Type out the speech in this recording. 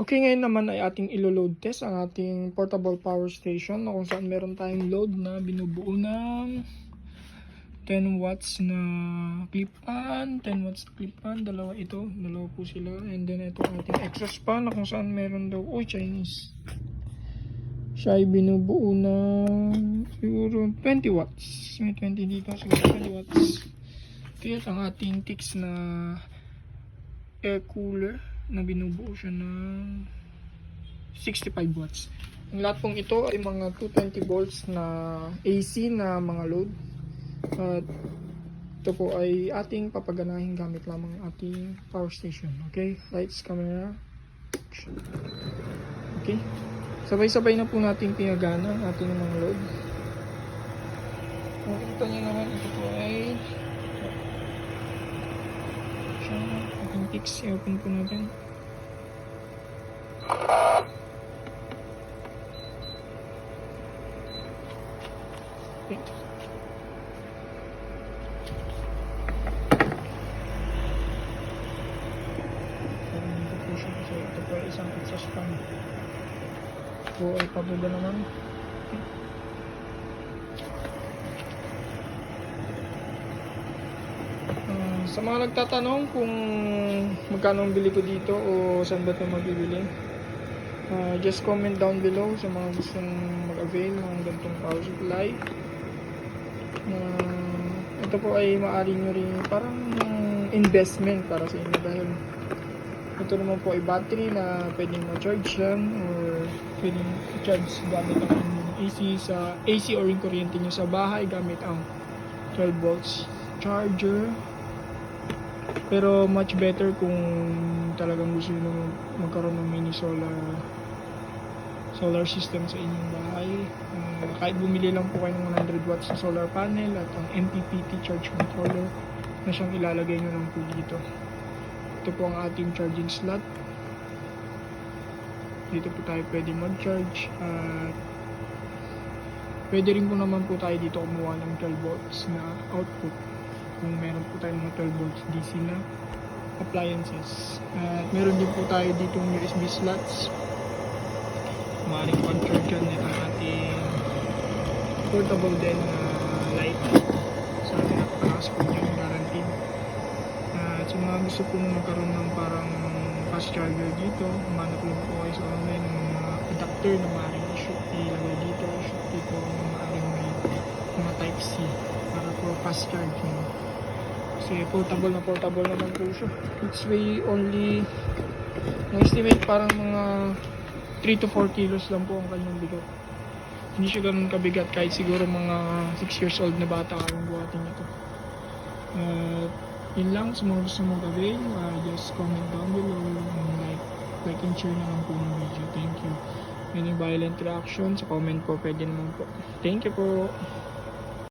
Okay, ngayon naman ay ating ilo-load test ang ating portable power station na kung saan meron tayong load na binubuo ng 10 watts na clip-on, 10 watts na clip-on, dalawa po sila. And then ito ating exhaust fan na kung saan meron daw, Chinese. Siya ay binubuo ng siguro 20 watts. May 20 dito, siguro 20 watts. Kaya ang ating Tix na air cooler na binubuo siya ng 65 watts. Ang lahat pong ito ay mga 220 volts na AC na mga load. At ito po ay ating papaganahin gamit lamang ating power station. Okay, lights, camera, action. Okay, sabay-sabay na po natin pinagana ang ating mga load. Makikita nyo naman, ito po ay ating Tix. I-open po natin. Okay. Ito po ay isang exhaust fan. Ito ay pabuga naman. Okay. Sa mga nagtatanong kung magkano ang bili ko dito o saan ba ito mabibili, just comment down below sa mga gustong mag-avail ng ganitong power supply. Ito po ay maaari nyo rin parang investment para sa inyo dahil ito naman po ay battery na pwedeng ma-charge yan or pwedeng i-charge gamit ang AC or yung kuryente nyo sa bahay gamit ang 12 volts charger. Pero much better kung talagang gusto nyo magkaroon ng mini solar system sa inyong bahay. Kahit bumili lang po kayo ng 100 watts na solar panel at ang MPPT charge controller na siyang ilalagay nyo lang po dito. Ito po ang ating charging slot. Dito po tayo pwede mag-charge at pwede rin po naman po tayo dito kumuha ng 12 volts na output kung meron po tayo mga 12 volts DC na appliances. At meron din po tayo ditong USB slots. Maaaring pag-charge yan ang ating portable din na light. Sa ating napakalakas po dyan guaranteed. At sa mga gusto po magkaroon ng parang fast charger dito, humanap lang po kayo sa online ng mga adapter na maaaring ilagay dito, maaaring may mga type C para po fast charging. Kasi portable naman po siya. It's weigh only, na-estimate parang mga 3 to 4 kilos lang po ang kanyang bigat. Hindi siya ganun kabigat kahit siguro mga 6 years old na bata kayong buhatin ito. Yun lang, sa mga gusto mag-avail, just comment down below and like and share na lang po ng video. Thank you. Any violent reaction sa comment po, pwede naman po. Thank you po.